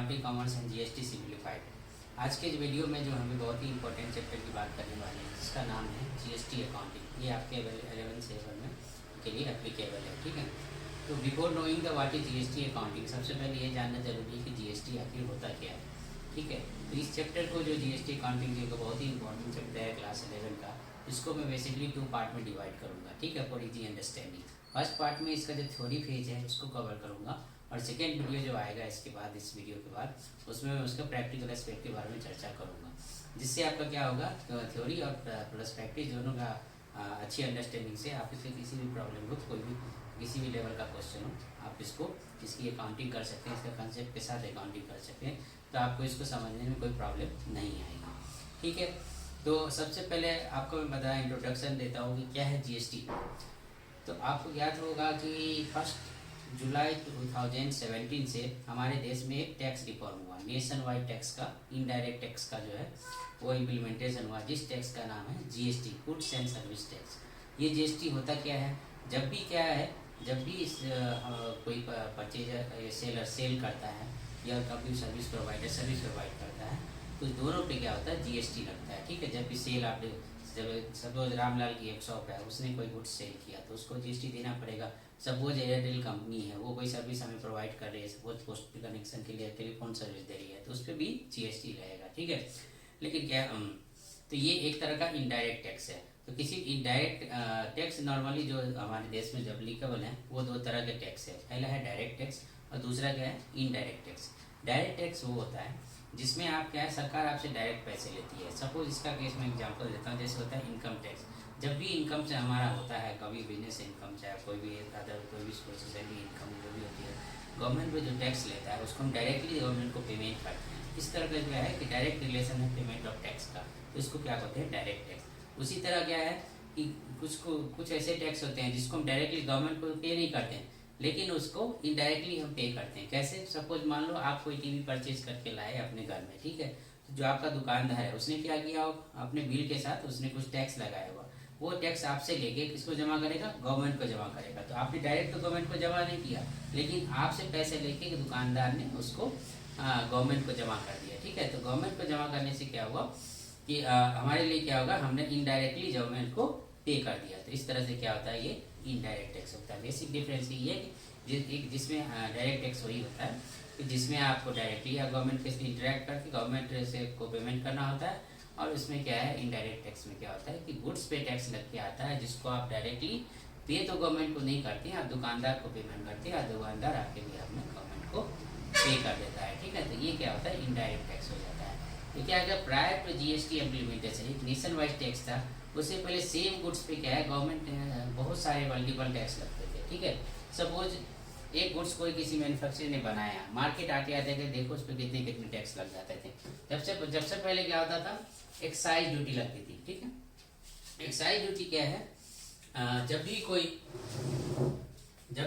Accounting commerce and GST simplified. आज के इस वीडियो में जो हमें बहुत ही इंपॉर्टेंट चैप्टर की बात करने वाले हैं जिसका नाम है जीएसटी अकाउंटिंग। ये आपके 11 सेवन में के लिए एप्लीकेबल है, ठीक है। तो before knowing the what is GST accounting, सबसे पहले ये जानना जरूरी है कि जीएसटी आखिर होता क्या है, ठीक है। तो इस चैप्टर को जो जीएसटी अकाउंटिंग जो बहुत ही इंपॉर्टेंट चैप्टर है क्लास 11 का, इसको मैं बेसिकली 2 पार्ट में डिवाइड करूँगा, ठीक है, for easy understanding. First part में इसका जो थ्योरी फेज है उसको कवर करूँगा, और सेकेंड वीडियो जो आएगा इसके बाद, इस वीडियो के बाद, उसमें मैं उसका प्रैक्टिकल एस्पेक्ट के बारे में चर्चा करूँगा, जिससे आपका क्या होगा, थ्योरी और प्लस प्रैक्टिस दोनों का अच्छी अंडरस्टैंडिंग से आप इससे किसी भी प्रॉब्लम हो, कोई भी किसी भी लेवल का क्वेश्चन हो, आप इसको इसकी अकाउंटिंग कर सकते हैं, इसका कंसेप्ट के साथ अकाउंटिंग कर सकते हैं, तो आपको इसको समझने में कोई प्रॉब्लम नहीं आएगी, ठीक है। तो सबसे पहले आपको मैं बताया, इंट्रोडक्शन देता हूँ कि क्या है जीएसटी। तो आपको याद होगा कि 1 जुलाई 2017 से हमारे देश में एक टैक्स रिफॉर्म हुआ, नेशन वाइड टैक्स का, इनडायरेक्ट टैक्स का जो है वो इम्प्लीमेंटेशन हुआ, जिस टैक्स का नाम है GST, goods and service tax. ये जीएसटी होता क्या है, जब भी क्या है, जब भी कोई परचेजर सेलर सेल करता है या कभी सर्विस प्रोवाइडर सर्विस प्रोवाइड करता है, तो दोनों पे क्या होता है, जीएसटी लगता है, ठीक है। जब भी सेल आप, जब सपोज रामलाल की एक शॉप है, उसने कोई गुड्स सेल किया तो उसको जीएसटी देना पड़ेगा। सपोज एयरटेल कंपनी है, वो कोई सर्विस हमें प्रोवाइड कर रही है, सपोज पोस्ट कनेक्शन के लिए टेलीफोन सर्विस दे रही है, तो उस पर भी जीएसटी रहेगा, ठीक है। लेकिन क्या तो ये एक तरह का इनडायरेक्ट टैक्स है। तो किसी इनडायरेक्ट टैक्स नॉर्मली जो हमारे देश में जो एप्लीकेबल है वो 2 तरह के टैक्स है। पहला है डायरेक्ट टैक्स और दूसरा क्या है, इनडायरेक्ट टैक्स। डायरेक्ट टैक्स वो होता है जिसमें आप क्या है, सरकार आपसे डायरेक्ट पैसे लेती है। सपोज इसका केस मैं एग्जांपल देता हूँ, जैसे होता है इनकम टैक्स। जब भी इनकम से हमारा होता है, कभी बिजनेस इनकम, चाहे कोई भी अदर कोई भी सोर्सेज इनकम जो भी होती है, गवर्नमेंट पे जो टैक्स लेता है उसको हम डायरेक्टली गवर्नमेंट को पेमेंट करते हैं। इस तरह का क्या है कि डायरेक्ट रिलेशन है पेमेंट ऑफ टैक्स का, तो इसको क्या कहते हैं, डायरेक्ट टैक्स। उसी तरह क्या है कि कुछ ऐसे टैक्स होते हैं जिसको हम डायरेक्टली गवर्नमेंट को पे नहीं करते हैं, लेकिन उसको इनडायरेक्टली हम पे करते हैं। कैसे, सपोज मान लो आप कोई टीवी परचेज करके लाए अपने घर में, ठीक है। तो जो आपका दुकानदार है उसने क्या किया, अपने बिल के साथ उसने कुछ टैक्स लगाया हुआ, वो टैक्स आपसे लेके किसको जमा करेगा, गवर्नमेंट को जमा करेगा। तो आपने डायरेक्ट तो गवर्नमेंट को जमा नहीं किया, लेकिन आपसे पैसे लेके दुकानदार ने उसको गवर्नमेंट को जमा कर दिया, ठीक है। तो गवर्नमेंट को जमा करने से क्या हुआ कि हमारे लिए क्या होगा, हमने इनडायरेक्टली गवर्नमेंट को पे कर दिया। तो इस तरह से क्या होता है, ये इनडायरेक्ट टैक्स होता है। बेसिक डिफरेंस ये है कि जिसमें डायरेक्ट टैक्स वही होता है कि जिसमें आपको डायरेक्टली या गवर्नमेंट के साथ इंटरेक्ट करके गवर्नमेंट से को पेमेंट करना होता है, और इसमें क्या है, इनडायरेक्ट टैक्स में क्या होता है कि गुड्स पे टैक्स लग के आता है, जिसको आप डायरेक्टली पे तो गवर्नमेंट को नहीं करते हैं, आप दुकानदार को पेमेंट करते हैं, और दुकानदार आपके भी आपने गवर्नमेंट को पे कर देता है, ठीक है। तो ये क्या होता है, इनडायरेक्ट टैक्स हो जाता है। तो क्या अगर प्रायर टू जीएसटी इम्प्लीमेंटेशन एक नेशन वाइड टैक्स था, उससे पहले सेम गुड्स पे क्या है, गवर्नमेंट बहुत सारे मल्टीपल टैक्स लगते थे, ठीक है। सपोज एक गुड्स कोई किसी मैन्युफैक्चरर ने बनाया, मार्केट आते आते थे, देखो उस पर कितने कितने टैक्स लग जाते थे। जब से पहले क्या होता था, एक्साइज ड्यूटी लगती थी, ठीक है। एक्साइज ड्यूटी क्या है, जब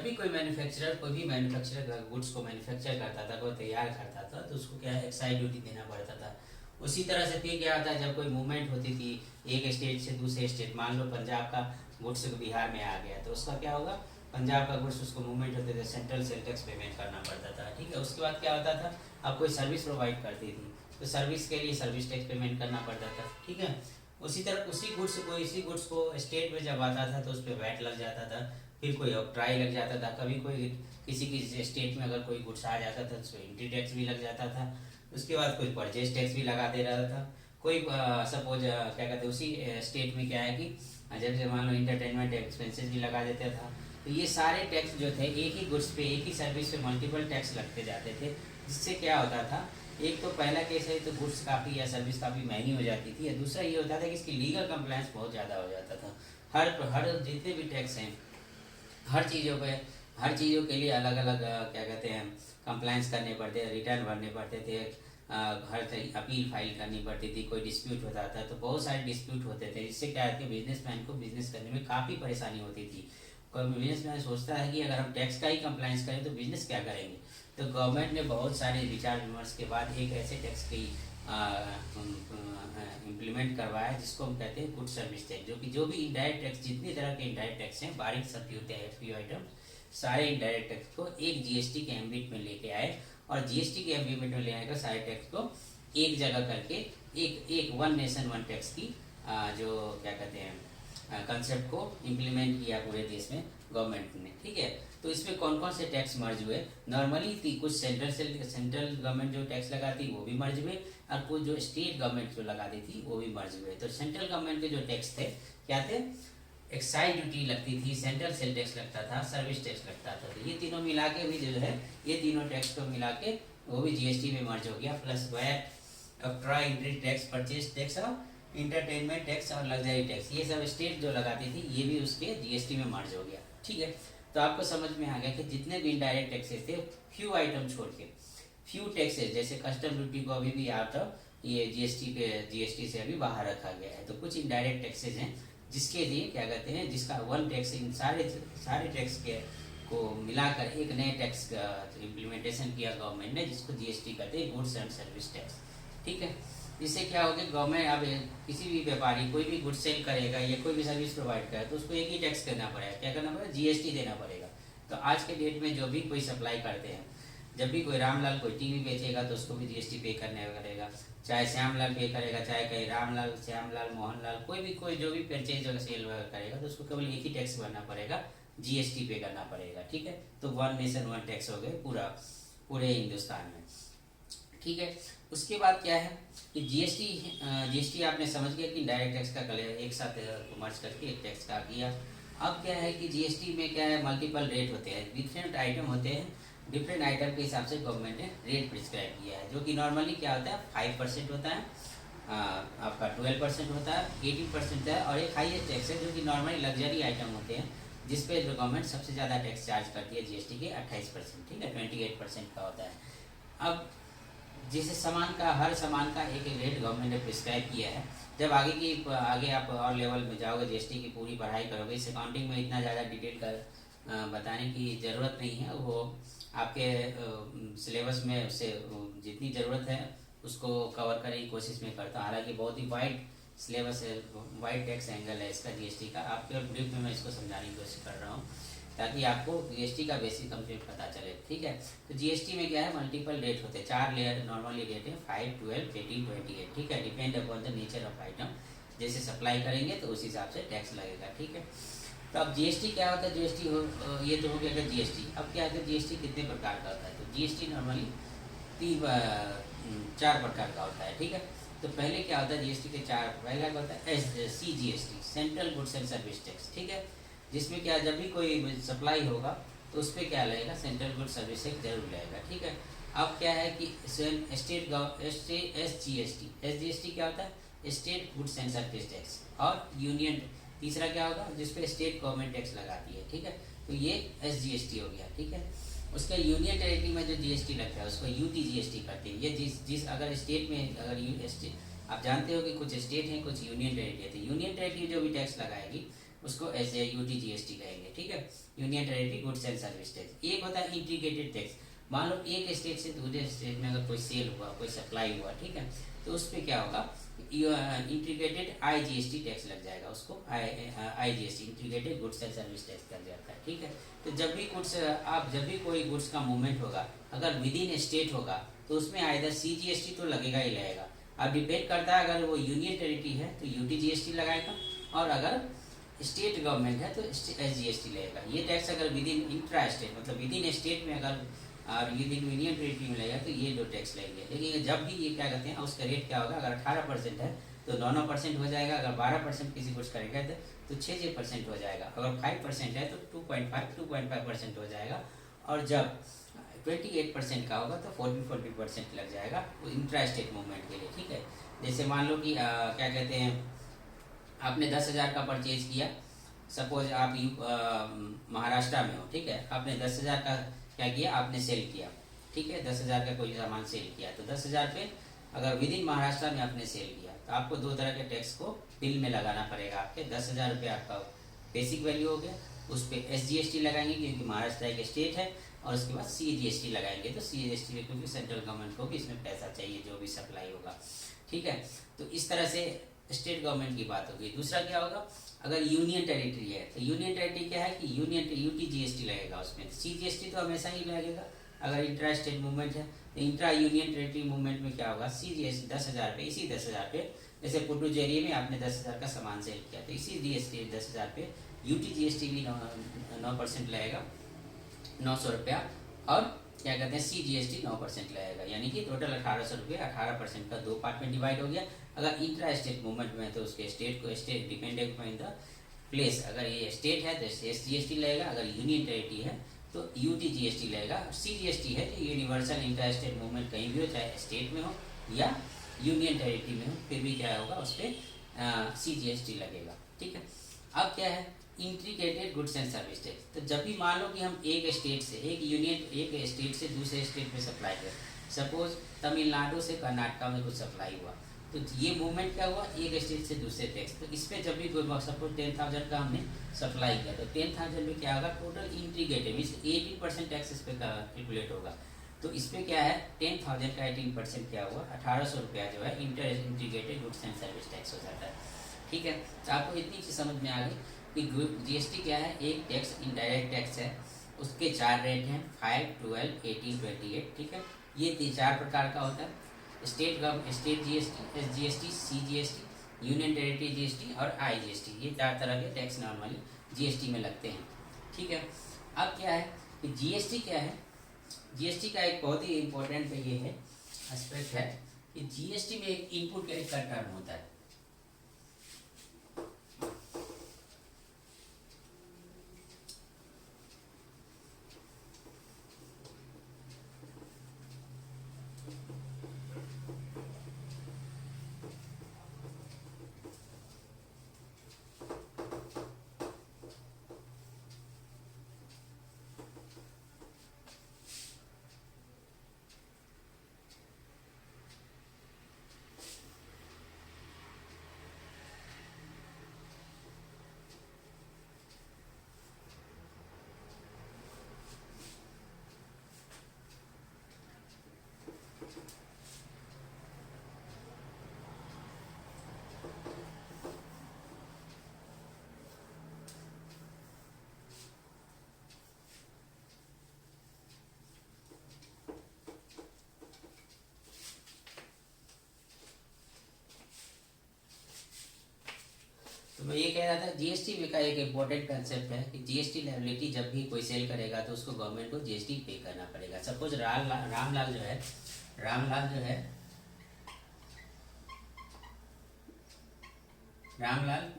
भी कोई मैन्युफैक्चरर कोई भी मैन्युफैक्चरर गुड्स को मैन्युफैक्चर करता था, कोई तैयार करता था, तो उसको क्या है, एक्साइज ड्यूटी देना पड़ता था। उसी तरह से फिर क्या होता है, जब कोई मूवमेंट होती थी एक स्टेट से दूसरे स्टेट, मान लो पंजाब का गुड्स बिहार में आ गया, तो उसका क्या होगा, पंजाब का गुड्स उसको मूवमेंट होते थे, सेंट्रल सेल टैक्स पेमेंट करना पड़ता था, ठीक है। उसके बाद क्या होता था, अब कोई सर्विस प्रोवाइड करती थी तो सर्विस के लिए सर्विस टैक्स पेमेंट करना पड़ता था, ठीक है। उसी तरह इसी गुड्स को स्टेट में जब आता था तो उस पर वैट लग जाता था, फिर कोई ट्राई लग जाता था, कभी कोई किसी स्टेट में अगर कोई गुड्स आ जाता था तो उस पर एंट्री टैक्स भी लग जाता था, उसके बाद कोई परचेज टैक्स भी लगा दे रहा था। कोई सपोज क्या कहते हैं, उसी स्टेट में क्या है कि जैसे मान लो इंटरटेनमेंट एक्सपेंसेस भी लगा देता था। तो ये सारे टैक्स जो थे एक ही गुड्स पे, एक ही सर्विस पे मल्टीपल टैक्स लगते जाते थे, जिससे क्या होता था, एक तो पहला केस है तो गुड्स काफ़ी या सर्विस काफ़ी महंगी हो जाती थी, या दूसरा ये होता था कि इसकी लीगल कंप्लायंस बहुत ज़्यादा हो जाता था। हर जितने भी टैक्स हैं, हर चीज़ों के लिए अलग अलग क्या कहते हैं, कंप्लायंस करने पड़ते, रिटर्न भरने पड़ते थे, हर अपील फाइल करनी पड़ती थी, कोई डिस्प्यूट होता था तो बहुत सारे डिस्प्यूट होते थे, जिससे क्या है कि बिजनेसमैन को बिजनेस करने में काफ़ी परेशानी होती थी। कोई बिजनेसमैन सोचता है कि अगर हम टैक्स का ही कंप्लायंस करें तो बिजनेस क्या करेंगे। तो गवर्नमेंट ने बहुत सारे विचार विमर्श के बाद एक ऐसे टैक्स की इम्प्लीमेंट करवाया जिसको हम कहते हैं गुड सर्विस टैक्स, जो भी इनडायरेक्ट टैक्स, जितनी तरह के इनडायरेक्ट टैक्स हैं, बारीक सब होते हैं एफपीओ आइटम, सारे इनडायरेक्ट टैक्स को एक जीएसटी के एम्बिट में लेके आए, और जीएसटी के इम्प्लीमेंट में ले आएगा सारे टैक्स को एक जगह करके, एक वन नेशन वन टैक्स की जो क्या कहते हैं कंसेप्ट को इम्प्लीमेंट किया पूरे देश में गवर्नमेंट ने, ठीक है। तो इसमें कौन कौन से टैक्स मर्ज हुए, नॉर्मली कुछ सेंट्रल गवर्नमेंट जो टैक्स लगाती वो भी मर्ज हुए, और कुछ जो स्टेट गवर्नमेंट जो लगाती थी वो भी मर्ज हुए। तो सेंट्रल गवर्नमेंट के जो टैक्स थे क्या थे, एक्साइज ड्यूटी लगती थी, सेंट्रल सेल टैक्स लगता था, सर्विस टैक्स लगता था। तो ये तीनों मिला के भी जो है, ये तीनों टैक्स को मिला के वो भी जीएसटी में मर्ज हो गया, प्लस वैट, ट्राई एंट्री टैक्स, परचेज टैक्स और इंटरटेनमेंट टैक्स और लग्जरी टैक्स, ये सब स्टेट जो लगाती थी ये भी उसके जीएसटी में मर्ज हो गया, ठीक है। तो आपको समझ में आ गया कि जितने भी इनडायरेक्ट टैक्सेस थे, फ्यू आइटम छोड़ के, फ्यू टैक्सेस जैसे कस्टम ड्यूटी को अभी भी आउट ऑफ ये जीएसटी से अभी बाहर रखा गया है। तो कुछ इनडायरेक्ट टैक्सेस हैं जिसके लिए क्या कहते हैं, जिसका वन टैक्स इन सारे टैक्स के को मिलाकर एक नए टैक्स का इम्प्लीमेंटेशन किया गवर्नमेंट ने, जिसको जीएसटी कहते हैं, गुड्स एंड सर्विस टैक्स, ठीक है। इससे क्या होगा, गवर्नमेंट अब किसी भी व्यापारी कोई भी गुड सेल करेगा या कोई भी सर्विस प्रोवाइड करे तो उसको एक ही टैक्स करना पड़ेगा, क्या करना पड़ेगा, जीएसटी देना पड़ेगा। तो आज के डेट में जो भी कोई सप्लाई करते हैं, जब भी कोई रामलाल कोई टीवी बेचेगा तो उसको भी जीएसटी पे करने पड़ेगा, चाहे श्यामलाल पे करेगा, चाहे कहीं रामलाल, श्यामलाल, मोहनलाल, कोई जो भी परचेज और सेल करेगा तो उसको केवल एक ही टैक्स भरना पड़ेगा, जीएसटी पे करना पड़ेगा, ठीक है। तो वन नेशन वन टैक्स हो गए पूरे हिंदुस्तान में, ठीक है। उसके बाद क्या है कि जीएसटी आपने समझ गया कि डायरेक्ट टैक्स का एक साथ मर्ज करके एक टैक्स का किया। अब क्या है कि जीएसटी में क्या है, मल्टीपल रेट होते हैं, डिफरेंट आइटम होते हैं, डिफरेंट आइटम के हिसाब से गवर्नमेंट ने रेट प्रिस्क्राइब किया है, जो कि नॉर्मली क्या होता है 5% होता है, आपका 12% होता है, 18% है, और एक हाईएस्ट टैक्स है जो कि नॉर्मली लग्जरी आइटम होते हैं, जिसपे जो गवर्नमेंट सबसे ज़्यादा टैक्स चार्ज करती है जीएसटी के 28%, ठीक है, 28% का होता है। अब जैसे हर सामान का एक रेट गवर्नमेंट ने प्रिस्क्राइब किया है। जब आगे आप और लेवल में जाओगे, जीएसटी की पूरी पढ़ाई करोगे, इस अकाउंटिंग में इतना ज़्यादा डिटेल कर बताने की ज़रूरत नहीं है, वो आपके सिलेबस में से जितनी ज़रूरत है उसको कवर करने की कोशिश में करता हूँ। हालांकि बहुत ही वाइड सिलेबस है, वाइड टैक्स एंगल है इसका जीएसटी का, आपके ब्रीफ में मैं इसको समझाने की कोशिश कर रहा हूँ ताकि आपको जीएसटी का बेसिक कंसेप्ट पता चले, ठीक है। तो जीएसटी में क्या है, मल्टीपल रेट होते हैं, 4 लेयर नॉर्मली रेट है, 5, 12, 18, 28, ठीक है, depend upon the nature of item. जैसे सप्लाई करेंगे तो उस हिसाब से टैक्स लगेगा, ठीक है। तो अब जीएसटी क्या होता है, ये तो हो गया जीएसटी। अब क्या है, जीएसटी कितने प्रकार का होता है, तो जीएसटी नॉर्मली 4 प्रकार का होता है, ठीक है। तो पहले क्या होता है जीएसटी के 4, पहला क्या होता है CGST, central goods and service tax, ठीक है, जिसमें क्या जब भी कोई सप्लाई होगा तो उस पर क्या लगेगा, सेंट्रल गुड सर्विस टैक्स जरूर लगेगा, ठीक है। अब क्या है कि एसजीएसटी क्या होता है, state goods and service tax, और यूनियन तीसरा क्या होगा जिसपे स्टेट गवर्नमेंट टैक्स लगाती है, ठीक है। तो ये एसजीएसटी हो गया, ठीक है। उसका यूनियन टेरिटरी में जो जीएसटी लगता है उसको यूटी जीएसटी करते हैं। ये जिस अगर स्टेट में आप जानते हो कि कुछ स्टेट हैं, कुछ यूनियन टेरिटरी है, तो यूनियन टेरिटरी जो भी टैक्स लगाएगी उसको एज ए यूटी जीएसटी कहेंगे, ठीक है, union territory goods and service tax. एक होता है इंटीग्रेटेड टैक्स, मान लो एक स्टेट से दूसरे स्टेट में अगर कोई सेल हुआ, कोई सप्लाई हुआ, ठीक है, तो उस पर क्या होगा, इंटीग्रेटेड आईजीएसटी टैक्स लग जाएगा, उसको IGST integrated goods and service tax कर जाता है, ठीक है। तो जब भी कोई गुड्स का मूवमेंट होगा, अगर विद इन स्टेट होगा तो उसमें आइदर सीजीएसटी तो लगेगा ही लगेगा। अब डिपेंड करता है, अगर वो यूनियन टेरिटरी है तो यूटी जीएसटी लगाएगा, और अगर स्टेट गवर्नमेंट है तो एसजीएसटी लगेगा। ये टैक्स अगर विद इन इंट्रा स्टेट मतलब विद इन स्टेट में अगर और विद इन यूनियन टेरिटरी में लगेगा तो ये 2 टैक्स लगेंगे। लेकिन जब भी ये क्या कहते हैं उसका रेट क्या होगा, अगर 18% है तो 9% हो जाएगा, अगर 12% किसी कुछ करेगा तो 6% हो जाएगा, अगर 5% है तो 2.5% हो जाएगा, और जब 28% का होगा तो 40% लग जाएगा इंट्रा स्टेट मूवमेंट के लिए, ठीक है। जैसे मान लो कि क्या कहते हैं आपने 10,000 का परचेज किया, सपोज आप महाराष्ट्र में हो, ठीक है, आपने 10,000 का क्या किया, आपने सेल किया, ठीक है, 10,000 का कोई सामान सेल किया, तो 10,000 पे अगर विद इन महाराष्ट्र में आपने सेल किया तो आपको 2 तरह के टैक्स को बिल में लगाना पड़ेगा। आपके 10,000 रुपये आपका बेसिक वैल्यू हो गया, उस पर एसजीएसटी लगाएंगे क्योंकि महाराष्ट्र एक स्टेट है, और उसके बाद सीजीएसटी लगाएंगे, तो सीजीएसटी क्योंकि सेंट्रल गवर्नमेंट को भी इसमें पैसा चाहिए जो भी सप्लाई होगा, ठीक है। तो इस तरह से स्टेट गवर्नमेंट की बात होगी। दूसरा क्या होगा, अगर यूनियन टेरिटरी है तो यूनियन टेरिटरी क्या है कि यूटी जीएसटी लगेगा, उसमें सीजीएसटी तो हमेशा ही लगेगा अगर इंट्रा स्टेट मूवमेंट है। तो इंट्रा यूनियन टेरिटरी मूवमेंट में क्या होगा, CGST 10,000 पे, इसी 10,000 पे जैसे पुडुचेरी में आपने 10,000 का सामान सेल किया तो इसी GST 10,000 पे UTGST भी 9% लगेगा, 900 रुपया, और क्या कहते हैं CGST 9% लगेगा, यानी कि टोटल 1,800 रुपये, 18% का 2 पार्ट में डिवाइड हो गया। अगर इंट्रा स्टेट मूवमेंट में है तो उसके स्टेट को state dependent point the place, अगर ये स्टेट है तो SGST लगेगा, अगर यूनियन टेरिटरी है तो UTGST लगेगा। CGST है जो यूनिवर्सल इंटर स्टेट मूवमेंट कहीं भी हो, चाहे स्टेट में हो या यूनियन टेरिटरी में हो, फिर भी क्या होगा उस पर CGST लगेगा। ठीक है, अब क्या है integrated goods and service tax. तो जब भी मान लो कि हम एक स्टेट से एक स्टेट से दूसरे स्टेट में सप्लाई करें, सपोज तमिलनाडु से कर्नाटका में कुछ सप्लाई हुआ, तो ये मूवमेंट क्या हुआ एक स्टेट से दूसरे टैक्स। तो इस पर जब भी सपोज 10,000 का हमने सप्लाई किया तो 10,000 में क्या होगा टोटल इंटीग्रेटेड मीन्स 18% टैक्स इस पर कैलकुलेट होगा। तो इस पर क्या है 10,000 का 18% क्या हुआ 1,800 रुपया जो है integrated goods and service tax हो जाता है। ठीक है, तो आपको इतनी चीज़ समझ में आ गई कि GST क्या है, एक टैक्स इनडायरेक्ट टैक्स है, उसके 4 रेट हैं 5, 12, 18, 28। ठीक है, ये 4 प्रकार का होता है, state GST, SGST, CGST, union territory GST और IGST, ये 4 तरह के टैक्स नॉर्मली GST में लगते हैं। ठीक है, अब क्या है कि GST क्या है, GST का एक बहुत ही इम्पोर्टेंट ये है एस्पेक्ट है कि GST में एक इनपुट टैक्स का टर्म होता है। तो मैं ये कह रहा था GST का एक इम्पोर्टेंट कंसेप्ट है कि GST लायबिलिटी जब भी कोई सेल करेगा तो उसको गवर्नमेंट को GST पे करना पड़ेगा। सपोज रामलाल जो है रामलाल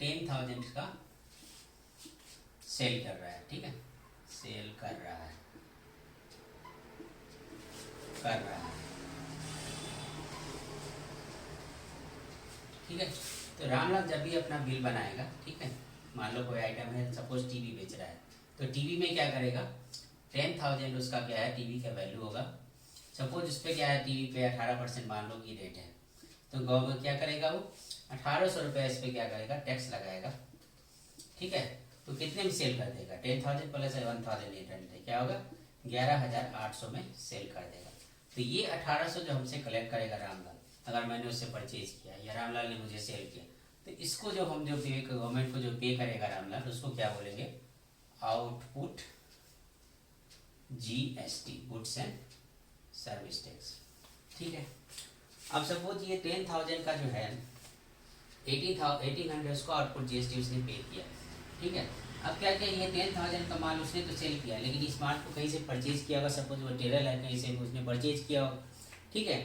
10,000 का सेल कर रहा है। ठीक है, सेल कर रहा है ठीक है, तो रामलाल जब भी अपना बिल बनाएगा, ठीक है, मान लो कोई आइटम है सपोज टीवी बेच रहा है, तो टीवी में क्या करेगा 10,000 उसका क्या है टीवी का वैल्यू होगा। सपोज उस पर क्या है टीवी पे 18% मान लो की रेट है, तो गवर्नमेंट क्या करेगा वो 1,800 रुपये इस पर क्या करेगा टैक्स लगाएगा। ठीक है, तो कितने में सेल कर देगा 10,000 प्लस 1,800 क्या होगा 11,800 में सेल कर देगा। तो ये 1,800 जो हमसे कलेक्ट करेगा रामलाल, अगर मैंने उससे परचेज किया या रामलाल ने मुझे सेल किया, तो इसको जो हम जो पे गवर्नमेंट को जो पे करेगा रामलाल उसको क्या बोलेंगे output GST goods and service tax. ठीक है, अब सपोज ये 10,000 का जो है 1800 उसको आउटपुट GST उसने पे किया। ठीक है, अब क्या क्या ये 10,000 का माल उसने तो सेल किया, लेकिन इस माल को कहीं से परचेज किया होगा, सपोज वो टेलर है कहीं से उसने परचेज किया होगा। ठीक है,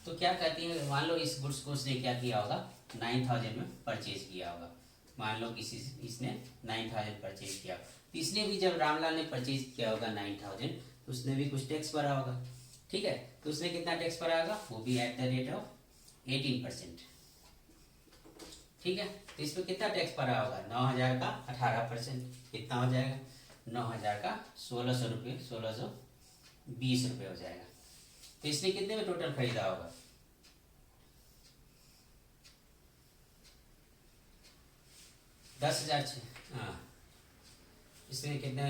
तो क्या कहती है मान लो इस गुड्स को उसने क्या किया होगा 9,000 में परचेज किया होगा, मान लो किसी इसने 9,000 परचेज किया, तो इसने भी जब रामलाल ने परचेज किया होगा 9,000 तो उसने भी कुछ टैक्स भरा होगा। ठीक है, तो उसने कितना टैक्स भरा होगा वो भी एट द रेट ऑफ 18%। ठीक है, तो इसमें कितना टैक्स भरा होगा 9,000 का 18%, कितना हो जाएगा 9,000 का 1,600 रुपये 1,620 रुपये हो जाएगा। तो इसने कितने में टोटल खरीदा होगा 10,000। हाँ, इसने कितने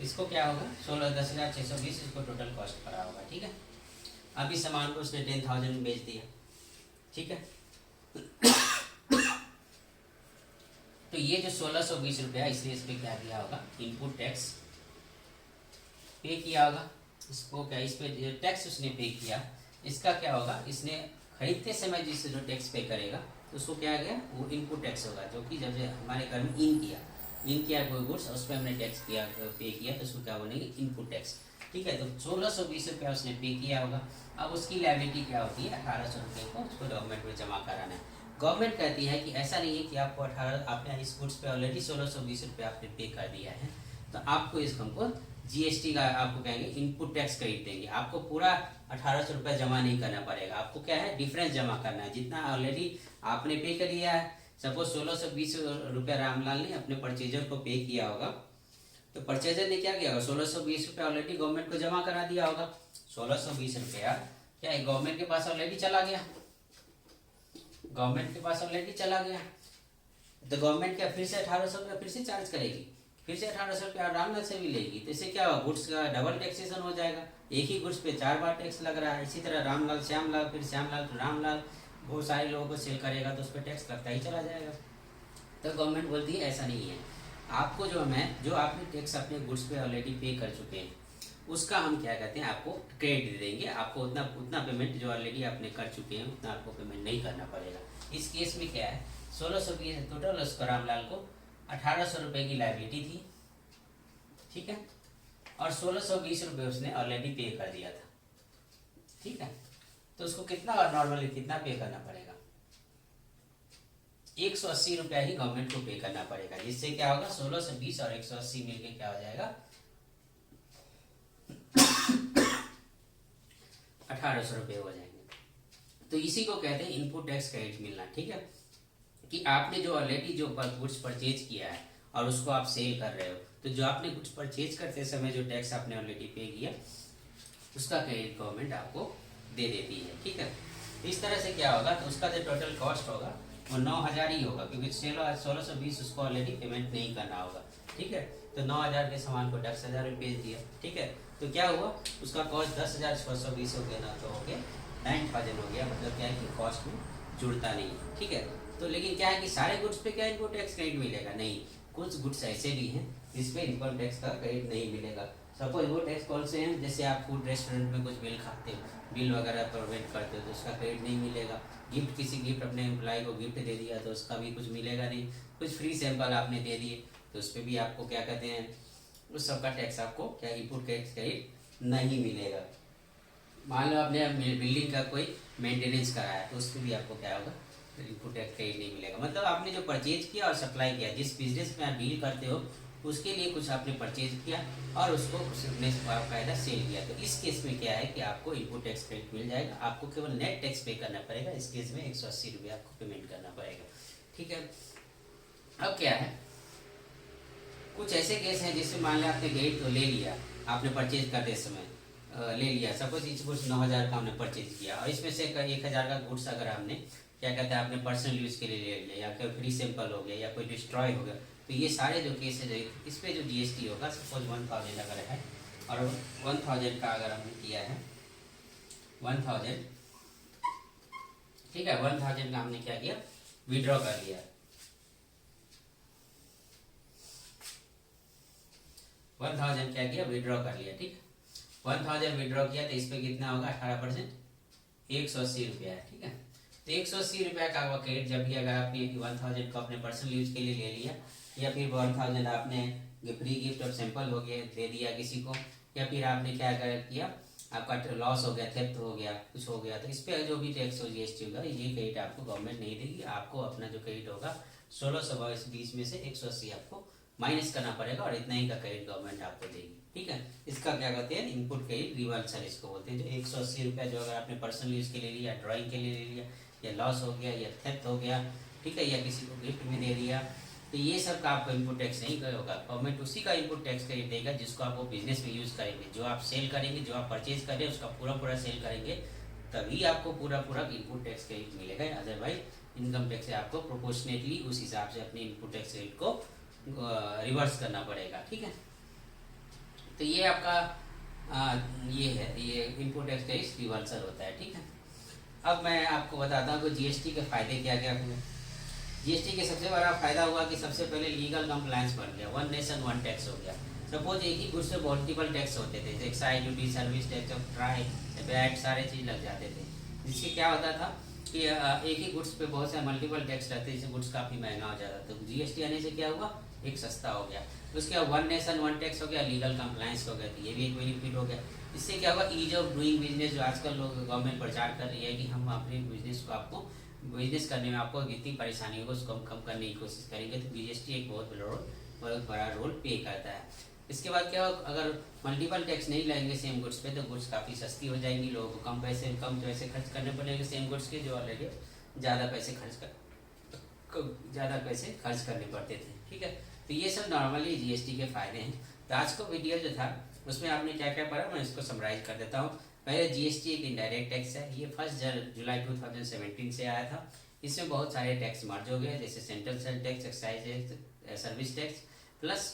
इसको क्या होगा 10,620 इसको टोटल कॉस्ट पड़ा होगा। ठीक है, अब इस सामान को उसने 10,000 में बेच दिया। ठीक है, तो ये जो 1,620 रुपया इसने इस पर क्या दिया होगा इनपुट टैक्स पे किया होगा, इसको क्या इस पे टैक्स उसने पे किया, इसका क्या होगा, इसने खरीदते समय जिस जो टैक्स पे करेगा तो उसको क्या आ गया, वो इनपुट टैक्स होगा, जो कि जब हमारे घर में इन किया कोई गुड्स उस पर हमने टैक्स किया पे किया तो उसको क्या बोलेंगे, इनपुट टैक्स। ठीक है, तो 1620 रुपया उसने पे किया होगा। अब उसकी लायबिलिटी क्या होती है, 1800 रुपये को उसको गवर्नमेंट में जमा कराना है। गवर्नमेंट कहती है कि ऐसा नहीं है कि आपको 18 आपने इस गुड्स पे ऑलरेडी 1620 रुपया आपने पे कर दिया है, तो आपको इस हमको जीएसटी का आपको कहेंगे इनपुट टैक्स क्रेडिट देंगे, आपको पूरा 1800 रुपया जमा नहीं करना पड़ेगा, आपको क्या है डिफरेंस जमा करना है, जितना ऑलरेडी आपने पे कर लिया है। सपोज 1620 रुपया रामलाल ने अपने परचेजर को पे किया होगा, तो परचेजर ने क्या किया होगा, 1620 रुपया ऑलरेडी गवर्नमेंट को जमा करा दिया होगा। 1620 रुपया क्या है, गवर्नमेंट के पास ऑलरेडी चला गया, गवर्नमेंट के पास ऑलरेडी चला गया, तो गवर्नमेंट क्या फिर से 1800 रुपया फिर से चार्ज करेगी, फिर से 1800 रुपया रामलाल से भी लेगी, तो इससे क्या होगा, गुड्स का डबल टैक्सेशन हो जाएगा, एक ही गुड्स पे 4 बार टैक्स लग रहा है। इसी तरह रामलाल श्यामलाल, फिर श्यामलाल तो रामलाल, बहुत सारे लोगों को सेल करेगा तो उस पर टैक्स लगता ही चला जाएगा। तो गवर्नमेंट बोलती है ऐसा नहीं है, आपको जो आपने टैक्स अपने गुड्स पे ऑलरेडी पे कर चुके हैं उसका हम क्या कहते हैं, आपको क्रेडिट दे देंगे, आपको उतना पेमेंट जो ऑलरेडी आपने कर चुके हैं उतना आपको पेमेंट नहीं करना पड़ेगा। इस केस में क्या है, 1620 टोटल उसको रामलाल को 1800 रुपये की लायबिलिटी थी, ठीक है, और 1620 रुपये उसने ऑलरेडी पे कर दिया था, ठीक है, तो उसको कितना नॉर्मली कितना पे करना पड़ेगा, 180 रुपया ही गवर्नमेंट को पे करना पड़ेगा, जिससे क्या होगा 1620 और 180 मिलके क्या हो जाएगा 1800 रुपये हो जाएंगे। तो इसी को कहते हैं इनपुट टैक्स क्रेडिट मिलना। ठीक है, कि आपने जो ऑलरेडी जो गुड्स परचेज किया है और उसको आप सेल कर रहे हो, तो जो आपने गुड्स परचेज करते समय जो टैक्स आपने ऑलरेडी पे किया उसका क्रेडिट गवर्नमेंट आपको दे देती है। ठीक है, इस तरह से क्या होगा, तो उसका जो टोटल कॉस्ट होगा वो 9000 ही होगा, क्योंकि 1620 उसको ऑलरेडी पेमेंट नहीं करना होगा। ठीक है, तो 9000 के सामान को 10,000 में बेच दिया। ठीक है, तो क्या हुआ, उसका कॉस्ट 10,620 हो गया ना, तो हो गया 9000 हो गया, मतलब क्या है कि कॉस्ट में जुड़ता नहीं। ठीक है, तो लेकिन क्या है कि सारे गुड्स पे क्या इनपुट टैक्स क्रेडिट मिलेगा, नहीं, कुछ गुड्स ऐसे भी हैं जिस पे इनकम टैक्स का क्रेडिट नहीं मिलेगा। सपोज वो टैक्स कौन से हैं, जैसे आप फूड रेस्टोरेंट में कुछ बिल खाते हो, बिल वगैरह प्रोवाइड करते हो तो उसका क्रेडिट नहीं मिलेगा। गिफ्ट किसी गिफ्ट अपने एम्प्लॉय को गिफ्ट दे दिया तो उसका भी कुछ मिलेगा नहीं। कुछ फ्री सैंपल आपने दे दिए तो उस पर भी आपको क्या कहते हैं, उस सबका टैक्स आपको क्या इनपुट टैक्स क्रेडिट नहीं मिलेगा। मान लो आपने बिल्डिंग का कोई मेंटेनेंस कराया तो उस पर भी आपको क्या होगा, इनपुट टैक्स क्रेडिट नहीं मिलेगा। मतलब आपने जो परचेज किया और सप्लाई किया, जिस बिजनेस में आप डील करते हो उसके लिए कुछ आपने परचेज किया और उसको उसने बाकायदा सेल किया, तो इस केस में क्या है कि आपको इनपुट टैक्स क्रेडिट मिल जाएगा। आपको केवल नेट टैक्स पे करना पड़ेगा, इस केस में 180 रुपये आपको पेमेंट करना पड़ेगा। ठीक है, अब क्या है, कुछ ऐसे केस हैं जिसमें मान लिया आपने गेट तो ले लिया, आपने परचेज करते समय ले लिया, सपोज इस गुड्स 9000 का हमने परचेज किया और इसमें से 1000 का गुड्स अगर हमने क्या कहते हैं आपने पर्सनल यूज़ के लिए ले लिया, या कोई फ्री सैंपल हो गया या कोई डिस्ट्रॉय हो गया, तो ये सारे जो केसेज है इस पर जो जीएसटी होगा, सपोज 1000 अगर है और 1000 का अगर हमने किया है 1000, ठीक है, 1000 का हमने क्या किया, विड्रॉ कर लिया, 1000 क्या किया, विड्रॉ कर लिया। ठीक है, 1000 विड्रॉ किया तो इस पर कितना होगा 18%, 180 रुपया है। ठीक है, तो 180 रुपया का वो क्रेडिट जब भी अगर आपने 1000 को अपने पर्सनल यूज के लिए ले लिया, या फिर 1000 आपने फ्री गिफ्ट और सैंपल हो गया दे दिया किसी को, या फिर आपने क्या किया, आपका लॉस हो गया, थेफ्ट हो गया, कुछ हो गया, तो इस पर जो भी टैक्स हो जीएसटी होगा ये क्रेडिट आपको गवर्नमेंट नहीं देगी। आपको अपना जो क्रेडिट होगा 1620 में से 180 आपको माइनस करना पड़ेगा और इतना ही का क्रेडिट गवर्नमेंट आपको देगी। ठीक है, इसका क्या कहते हैं, इनपुट क्रेडिट रिवर्सल इसको बोलते हैं। जो 180 रुपया जो अगर आपने पर्सनल यूज़ के लिए लिया, ड्राइंग के लिए ले लिया, या लॉस हो गया या थेफ्ट हो गया, ठीक है, या किसी को गिफ्ट में दे दिया, तो ये सब का आपको इनपुट टैक्स नहीं होगा। गवर्नमेंट उसी का इनपुट टैक्स क्रेडिट देगा जिसको आप वो बिजनेस में यूज़ करेंगे, जो आप सेल करेंगे, जो आप परचेज करें उसका पूरा सेल करेंगे, तभी आपको पूरा इनपुट टैक्स क्रेडिट मिलेगा। अदरवाइज इनकम टैक्स से आपको प्रोपोर्शनेटली उस हिसाब से अपने इनपुट टैक्स क्रेडिट को रिवर्स करना पड़ेगा। ठीक है, तो ये आपका ये है, ये इनपुट टैक्स क्रेडिट रिवर्सल होता है। ठीक है, अब मैं आपको बताता हूँ कि जीएसटी के फ़ायदे क्या क्या हुए। जीएसटी के सबसे बड़ा फायदा हुआ कि सबसे पहले लीगल कंप्लायंस बन गया, वन नेशन वन टैक्स हो गया। सपोज एक ही गुड्स पे मल्टीपल टैक्स होते थे, एक्साइज ड्यूटी, सर्विस टैक्स, ट्राई, वैट, सारे चीज़ लग जाते थे, जिससे क्या होता था कि एक ही गुड्स पे बहुत सारे मल्टीपल टैक्स रहते, जिससे गुड्स काफ़ी महंगा हो जाता। तो जीएसटी आने से क्या हुआ, एक सस्ता हो गया। उसके बाद वन नेशन वन टैक्स हो गया, लीगल कंप्लायंस हो गया, तो ये भी एक बेनिफिट हो गया। इससे क्या होगा, ईज ऑफ डूइंग बिजनेस, जो आजकल लोग गवर्नमेंट प्रचार कर रही है कि हम अपने बिजनेस को, आपको बिजनेस करने में आपको जितनी परेशानी होगी उसको हम कम करने की कोशिश करेंगे। तो जीएसटी एक बहुत बड़ा रोल प्ले करता है। इसके बाद क्या होगा, अगर मल्टीपल टैक्स नहीं लगेंगे सेम गुड्स पे, तो गुड्स काफ़ी सस्ती हो जाएंगी, लोगों को कम पैसे खर्च करने पड़ेंगे सेम गुड्स के, जो ऑलरेडी ज़्यादा पैसे खर्च करने पड़ते थे। ठीक है, तो ये सब नॉर्मली जीएसटी के फायदे हैं। तो आज का वीडियो जो था उसमें आपने क्या क्या पढ़ा, मैं इसको समराइज कर देता हूँ। पहले जीएसटी एक इनडायरेक्ट टैक्स है, ये 1 जुलाई 2017 से आया था। इसमें बहुत सारे टैक्स मर्ज हो गए, जैसे central sale tax, excise tax, service tax, plus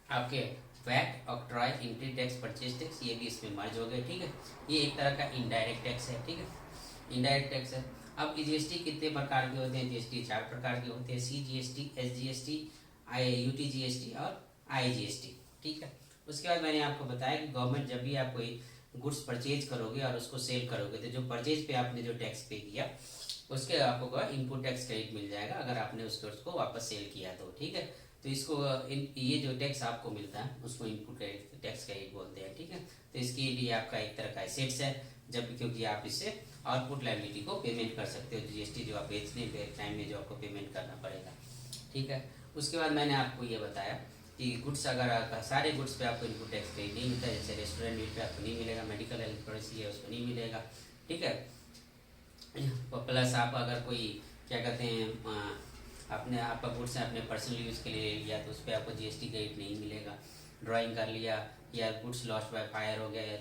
आपके VAT, octroi, entry tax, purchase tax, ये भी इसमें मर्ज हो गए। ठीक है, ये एक तरह का इनडायरेक्ट टैक्स है। ठीक है, इनडायरेक्ट टैक्स है। अब जीएसटी कितने प्रकार के होते हैं, जीएसटी 4 प्रकार के होते हैं, सीजीएसटी, एसजीएसटी, यूटीजीएसटी और आईजीएसटी। ठीक है, उसके बाद मैंने आपको बताया कि गवर्नमेंट जब भी आप कोई गुड्स परचेज करोगे और उसको सेल करोगे, तो जो परचेज पे आपने जो टैक्स पे किया उसके आपको इनपुट टैक्स क्रेडिट मिल जाएगा, अगर आपने उस गुड्स को वापस सेल किया तो। ठीक है, तो इसको ये जो टैक्स आपको मिलता है उसको इनपुट टैक्स क्रेडिट बोलते हैं। ठीक है, तो इसके लिए आपका एक तरह का एसेट्स है, जब क्योंकि आप इससे आउटपुट लायबिलिटी को पेमेंट कर सकते हो, जीएसटी जो आप बेचने के टाइम में जो आपको पेमेंट करना पड़ेगा। ठीक है, उसके बाद मैंने आपको ये बताया कि गुड्स, अगर सारे गुड्स पे आपको इनपुट टैक्स क्रेडिट नहीं मिलता, जैसे रेस्टोरेंट बिल पे आपको नहीं मिलेगा, मेडिकल हेल्थ पॉलिसी है उसको नहीं मिलेगा। ठीक है, प्लस आप अगर कोई क्या कहते हैं अपने आपका गुड्स है अपने पर्सनल यूज़ के लिए लिया, तो उस पर आपको जीएसटी क्रेडिट नहीं मिलेगा। ड्राइंग कर लिया या गुड्स लॉस्ट बाय फायर हो गया, या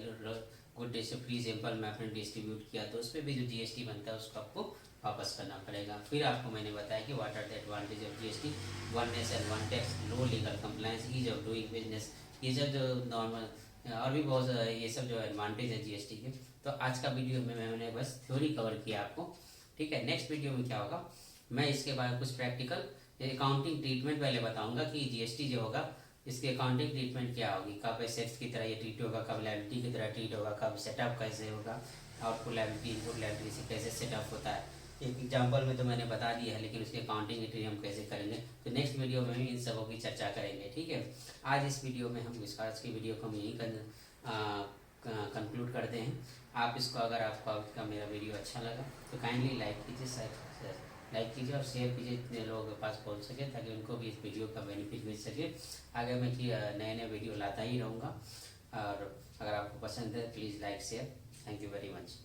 गुड फ्री सैंपल में आपने डिस्ट्रीब्यूट किया, तो उस पर भी जो जीएसटी बनता है उसको आपको वापस करना पड़ेगा। फिर आपको मैंने बताया कि what are the advantage of GST, one nation one tax, low legal compliance, ease of doing business, ये सब जो नॉर्मल और भी बहुत ये सब जो एडवांटेज है जीएसटी के। तो आज का वीडियो में मैंने बस थ्योरी कवर किया आपको। ठीक है, नेक्स्ट वीडियो में क्या होगा, मैं इसके बारे में कुछ प्रैक्टिकल अकाउंटिंग ट्रीटमेंट पहले बताऊंगा कि जीएसटी जो होगा इसकी अकाउंटिंग ट्रीटमेंट क्या होगी, कब एसेट्स की तरह ये ट्रीट होगा, कब लायबिलिटी की तरह ट्रीट होगा, कब सेटअप कैसे होगा, आउटपुट लायबिलिटी इनपुट लायबिलिटी से कैसे सेटअप होता है। एक एग्जांपल में तो मैंने बता दिया है, लेकिन उसकी अकाउंटिंग एंट्री हम कैसे करेंगे, तो नेक्स्ट वीडियो में भी इन सबों की चर्चा करेंगे। ठीक है, आज इस वीडियो में हम आज की वीडियो को हम यहीं कंक्लूड करते हैं। आप इसको अगर आपका मेरा वीडियो अच्छा लगा तो काइंडली लाइक कीजिए, लाइक कीजिए और शेयर कीजिए इतने लोगों के पास पहुंच सके, ताकि उनको भी इस वीडियो का बेनिफिट मिल सके। आगे मैं नए नए वीडियो लाता ही रहूँगा, और अगर आपको पसंद है please like share. Thank you very much.